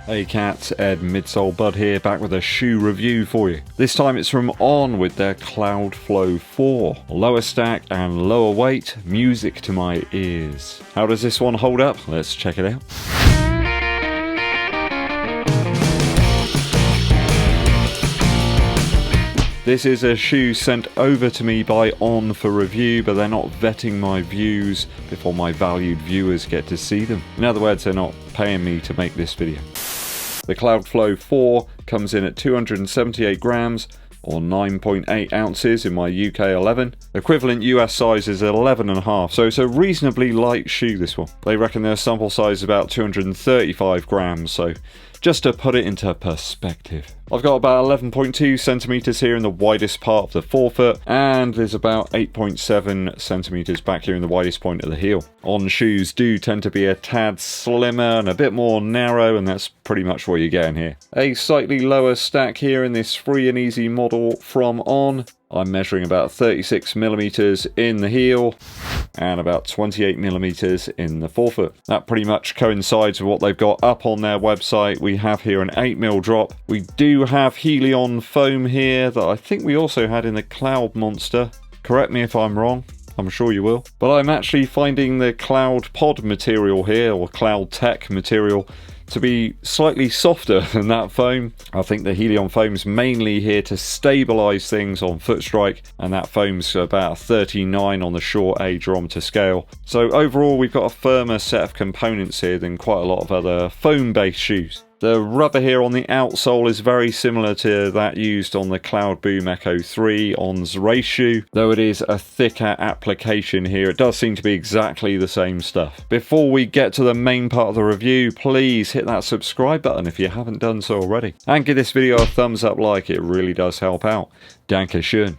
Hey cats, Ed, Midsole, Bud here, back with a shoe review for you. This time it's from On with their CLOUDFLOW 4. Lower stack and lower weight, music to my ears. How does this one hold up? Let's check it out. This is a shoe sent over to me by On for review, but they're not vetting my views before my valued viewers get to see them. In other words, they're not paying me to make this video. The CLOUDFLOW 4 comes in at 278 grams or 9.8 ounces in my UK 11. Equivalent US size is 11.5, so it's a reasonably light shoe, this one. They reckon their sample size is about 235 grams, so just to put it into perspective. I've got about 11.2 centimeters here in the widest part of the forefoot, and there's about 8.7 centimeters back here in the widest point of the heel. On shoes do tend to be a tad slimmer and a bit more narrow, and that's pretty much what you're getting here. A slightly lower stack here in this free and easy model from On. I'm measuring about 36 millimeters in the heel and about 28 millimeters in the forefoot. That pretty much coincides with what they've got up on their website. We have here an 8mm drop. We do have helion foam here that I think we also had in the Cloud Monster. Correct me if I'm wrong. I'm sure you will. But I'm actually finding the Cloud Pod material here, or cloudtech material, to be slightly softer than that foam. I think the helion foam's mainly here to stabilize things on foot strike, and that foam's about 39 on the short adrometer scale. So overall we've got a firmer set of components here than quite a lot of other foam based shoes. The rubber here on the outsole is very similar to that used on the Cloudboom Echo 3 On's race shoe, though it is a thicker application here. It does seem to be exactly the same stuff. Before we get to the main part of the review, please hit that subscribe button if you haven't done so already. And give this video a thumbs up like, it really does help out. Dankeschön.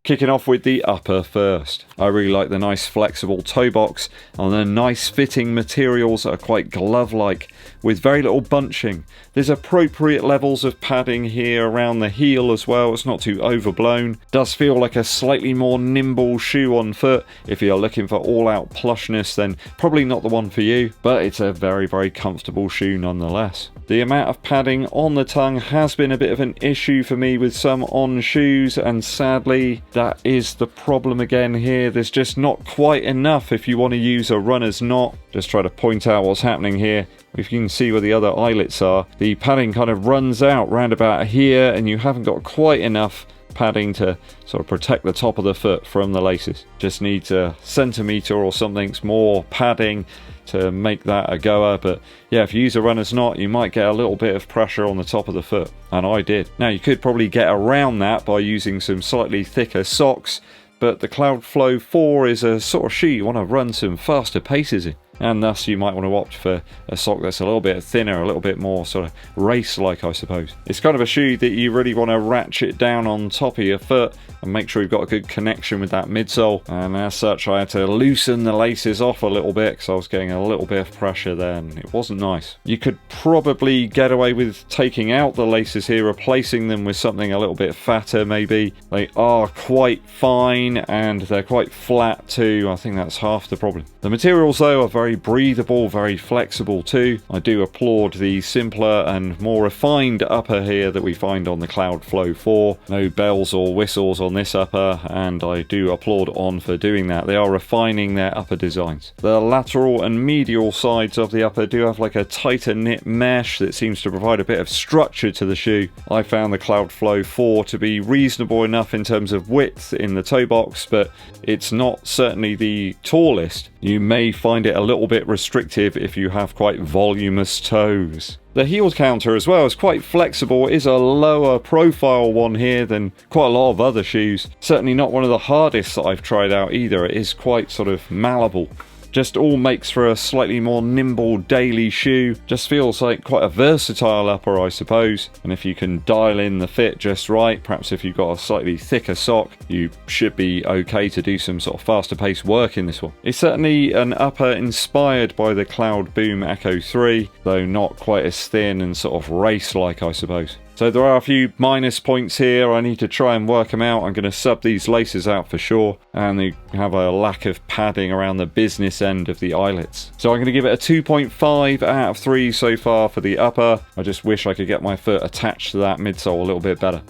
Kicking off with the upper first. I really like the nice flexible toe box and the nice fitting materials that are quite glove-like with very little bunching. There's appropriate levels of padding here around the heel as well. It's not too overblown. Does feel like a slightly more nimble shoe on foot. If you're looking for all-out plushness, then probably not the one for you, but it's a very, very comfortable shoe nonetheless. The amount of padding on the tongue has been a bit of an issue for me with some On shoes, and sadly that is the problem again here. There's just not quite enough if you want to use a runner's knot. Just try to point out what's happening here. If you can see where the other eyelets are, the padding kind of runs out round about here, and you haven't got quite enough padding to sort of protect the top of the foot from the laces. Just needs a centimetre or something more padding to make that a goer. But yeah, if you use a runner's knot, you might get a little bit of pressure on the top of the foot, and I did. Now you could probably get around that by using some slightly thicker socks, but the CLOUDFLOW 4 is a sort of shoe you want to run some faster paces in, and thus you might want to opt for a sock that's a little bit thinner, a little bit more sort of race-like, I suppose. It's kind of a shoe that you really want to ratchet down on top of your foot and make sure you've got a good connection with that midsole, and as such I had to loosen the laces off a little bit because I was getting a little bit of pressure there and it wasn't nice. You could probably get away with taking out the laces here, replacing them with something a little bit fatter maybe. They are quite fine and they're quite flat too. I think that's half the problem. The materials though are very breathable, very flexible too. I do applaud the simpler and more refined upper here that we find on the CLOUDFLOW 4. No bells or whistles on this upper, and I do applaud On for doing that. They are refining their upper designs. The lateral and medial sides of the upper do have like a tighter knit mesh that seems to provide a bit of structure to the shoe. I found the CLOUDFLOW 4 to be reasonable enough in terms of width in the toe box, but it's not certainly the tallest. You may find it a little bit restrictive if you have quite voluminous toes. The heel counter as well is quite flexible. It is a lower profile one here than quite a lot of other shoes. Certainly not one of the hardest that I've tried out either. It is quite sort of malleable. Just all makes for a slightly more nimble daily shoe. Just feels like quite a versatile upper, I suppose. And if you can dial in the fit just right, perhaps if you've got a slightly thicker sock, you should be okay to do some sort of faster paced work in this one. It's certainly an upper inspired by the Cloudboom Echo 3, though not quite as thin and sort of race-like, I suppose. So there are a few minus points here. I need to try and work them out. I'm going to sub these laces out for sure. And they have a lack of padding around the business end of the eyelets. So I'm going to give it a 2.5 out of 3 so far for the upper. I just wish I could get my foot attached to that midsole a little bit better.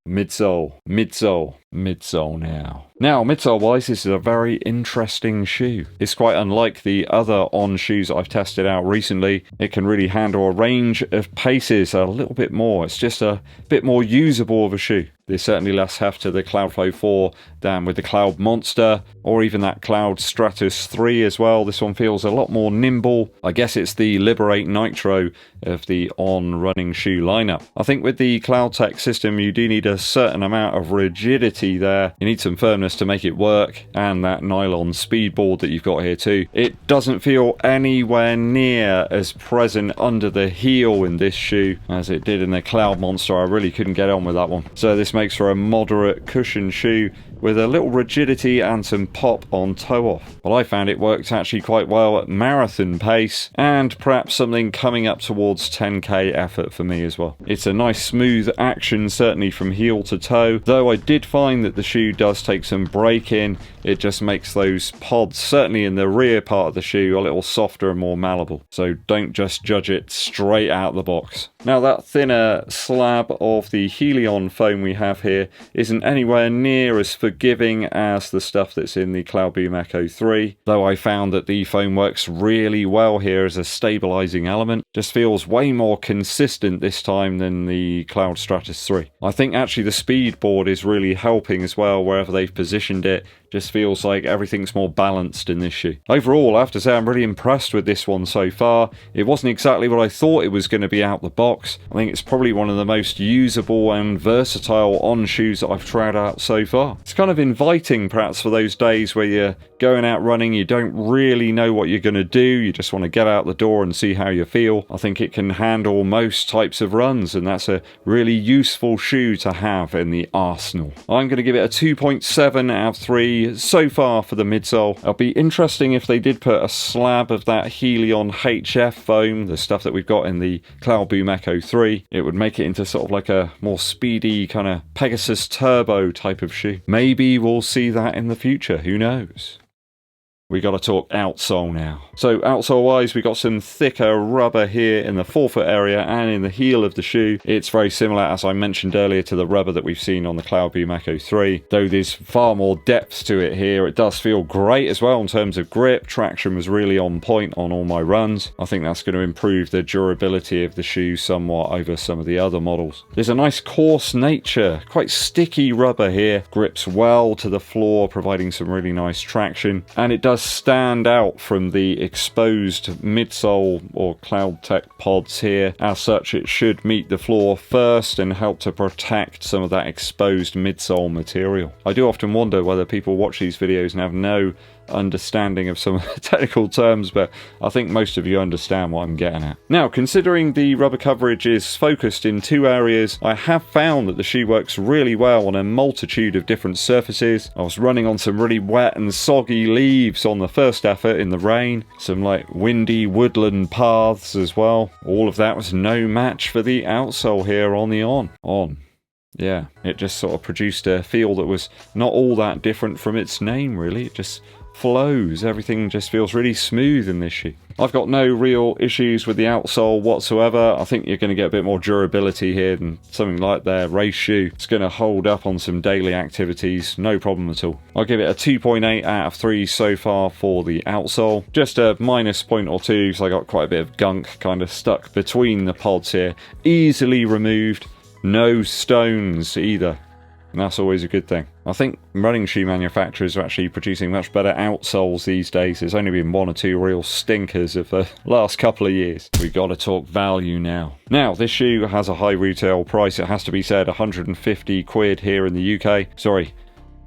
Midsole, midsole, midsole now. Now, midsole-wise, this is a very interesting shoe. It's quite unlike the other On shoes I've tested out recently. It can really handle a range of paces a little bit more. It's just a bit more usable of a shoe. There's certainly less heft to the Cloudflow 4 than with the Cloud Monster, or even that Cloud Stratus 3 as well. This one feels a lot more nimble. I guess it's the Liberate Nitro of the On running shoe lineup. I think with the cloudtech system, you do need a certain amount of rigidity there. You need some firmness to make it work, and that nylon speedboard that you've got here too. It doesn't feel anywhere near as present under the heel in this shoe as it did in the Cloud Monster. I really couldn't get on with that one. So this makes for a moderate cushion shoe with a little rigidity and some pop on toe off. Well, I found it worked actually quite well at marathon pace, and perhaps something coming up towards 10k effort for me as well. It's a nice smooth action, certainly from heel to toe, though I did find that the shoe does take some break in. It just makes those pods, certainly in the rear part of the shoe, a little softer and more malleable. So don't just judge it straight out of the box. Now, that thinner slab of the helion foam we have here isn't anywhere near as forgiving as the stuff that's in the Cloudboom Echo 3, though I found that the foam works really well here as a stabilizing element. Just feels way more consistent this time than the Cloud Stratus 3. I think actually the speedboard is really helping as well wherever they've positioned it. Just feels like everything's more balanced in this shoe. Overall, I have to say I'm really impressed with this one so far. It wasn't exactly what I thought it was going to be out the box. I think it's probably one of the most usable and versatile On shoes that I've tried out so far. It's kind of inviting perhaps for those days where you're going out running, you don't really know what you're going to do, you just want to get out the door and see how you feel. I think it can handle most types of runs, and that's a really useful shoe to have in the arsenal. I'm going to give it a 2.7 out of 3 so far for the midsole. It'll be interesting if they did put a slab of that Helion HF foam, the stuff that we've got in the Cloudboom Echo 3. It would make it into sort of like a more speedy kind of Pegasus Turbo type of shoe. Maybe we'll see that in the future, who knows? We got to talk outsole now. So outsole wise, we got some thicker rubber here in the forefoot area and in the heel of the shoe. It's very similar, as I mentioned earlier, to the rubber that we've seen on the Cloudboom Echo 3, though there's far more depth to it here. It does feel great as well in terms of grip. Traction was really on point on all my runs. I think that's going to improve the durability of the shoe somewhat over some of the other models. There's a nice coarse nature, quite sticky rubber here. Grips well to the floor, providing some really nice traction, and it does stand out from the exposed midsole or cloudtech pods here. As such, it should meet the floor first and help to protect some of that exposed midsole material. I do often wonder whether people watch these videos and have no understanding of some of the technical terms, but I think most of you understand what I'm getting at. Now, considering the rubber coverage is focused in two areas, I have found that the shoe works really well on a multitude of different surfaces. I was running on some really wet and soggy leaves on the first effort in the rain, some like windy woodland paths as well. All of that was no match for the outsole here on the On. Yeah, it just sort of produced a feel that was not all that different from its name, really. It just flows. Everything just feels really smooth in this shoe. I've got no real issues with the outsole whatsoever. I think you're going to get a bit more durability here than something like their race shoe. It's going to hold up on some daily activities, no problem at all. I'll give it a 2.8 out of 3 so far for the outsole. Just a minus point or two, so I got quite a bit of gunk kind of stuck between the pods here. Easily removed. No stones either. And that's always a good thing. I think running shoe manufacturers are actually producing much better outsoles these days. There's only been one or two real stinkers of the last couple of years. We've got to talk value now. Now, this shoe has a high retail price. It has to be said, 150 quid here in the UK. Sorry,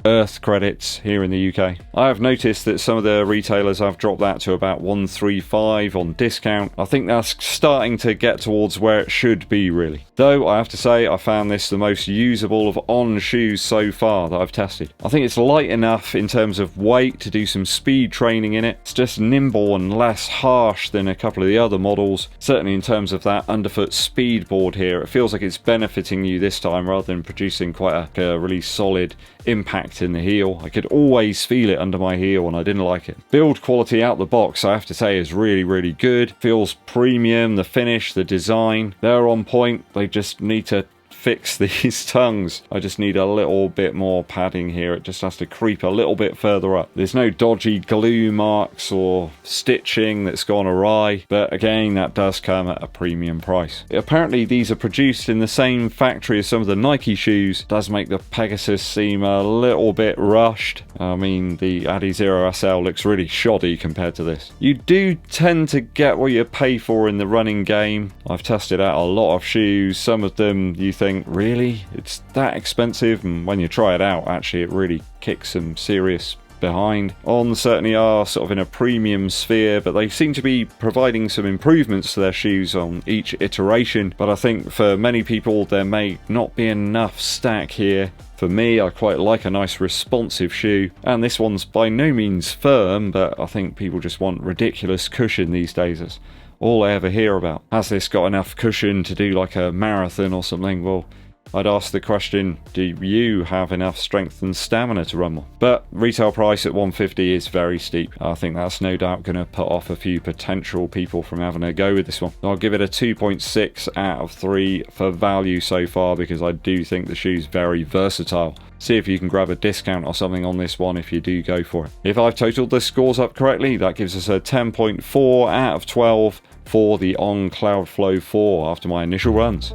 Earth credits here in the UK. I have noticed that some of the retailers have dropped that to about 135 on discount. I think that's starting to get towards where it should be, really. Though I have to say I found this the most usable of On shoes so far that I've tested. I think it's light enough in terms of weight to do some speed training in it. It's just nimble and less harsh than a couple of the other models. Certainly in terms of that underfoot speedboard here, it feels like it's benefiting you this time rather than producing quite a really solid impact in the heel. I could always feel it under my heel and I didn't like it. Build quality out the box, I have to say, is really good. Feels premium. The finish, the design, they're on point. They just need to fix these tongues. I just need a little bit more padding here. It just has to creep a little bit further up. There's no dodgy glue marks or stitching that's gone awry, but again, that does come at a premium price. Apparently these are produced in the same factory as some of the Nike shoes. It does make the Pegasus seem a little bit rushed. I mean, the Adizero SL looks really shoddy compared to this. You do tend to get what you pay for in the running game. I've tested out a lot of shoes. Some of them you think, really? It's that expensive? And when you try it out, actually, it really kicks some serious behind. On certainly are sort of in a premium sphere, but they seem to be providing some improvements to their shoes on each iteration. But I think for many people, there may not be enough stack here. For me, I quite like a nice responsive shoe, and this one's by no means firm, but I think people just want ridiculous cushion these days. It's all I ever hear about. Has this got enough cushion to do like a marathon or something? Well, I'd ask the question, do you have enough strength and stamina to run more? But retail price at 150 is very steep. I think that's no doubt going to put off a few potential people from having a go with this one. I'll give it a 2.6 out of 3 for value so far, because I do think the shoe's very versatile. See if you can grab a discount or something on this one if you do go for it. If I've totaled the scores up correctly, that gives us a 10.4 out of 12 for the On CLOUDFLOW 4 after my initial runs.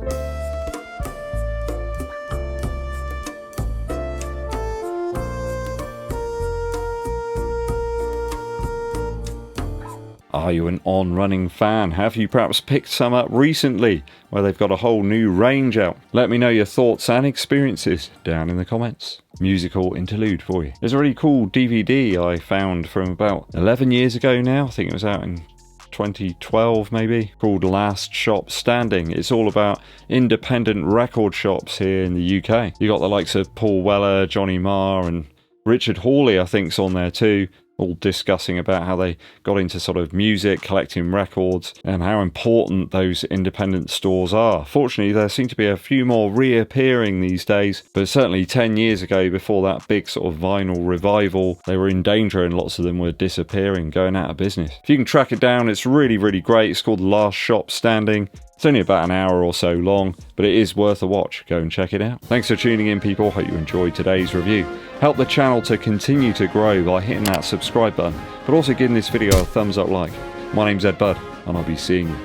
Are you an On running fan? Have you perhaps picked some up recently where they've got a whole new range out? Let me know your thoughts and experiences down in the comments. Musical interlude for you. There's a really cool DVD I found from about 11 years ago now. I think it was out in 2012 maybe, called Last Shop Standing. It's all about independent record shops here in the UK. You got the likes of Paul Weller, Johnny Marr, and Richard Hawley I think's on there too, all discussing about how they got into sort of music, collecting records, and how important those independent stores are. Fortunately, there seem to be a few more reappearing these days, but certainly 10 years ago, before that big sort of vinyl revival, they were in danger and lots of them were disappearing, going out of business. If you can track it down, it's really great. It's called Last Shop Standing. It's only about an hour or so long, but it is worth a watch. Go and check it out. Thanks for tuning in, people. Hope you enjoyed today's review. Help the channel to continue to grow by hitting that subscribe button, but also giving this video a thumbs up like. My name's Eddbud, and I'll be seeing you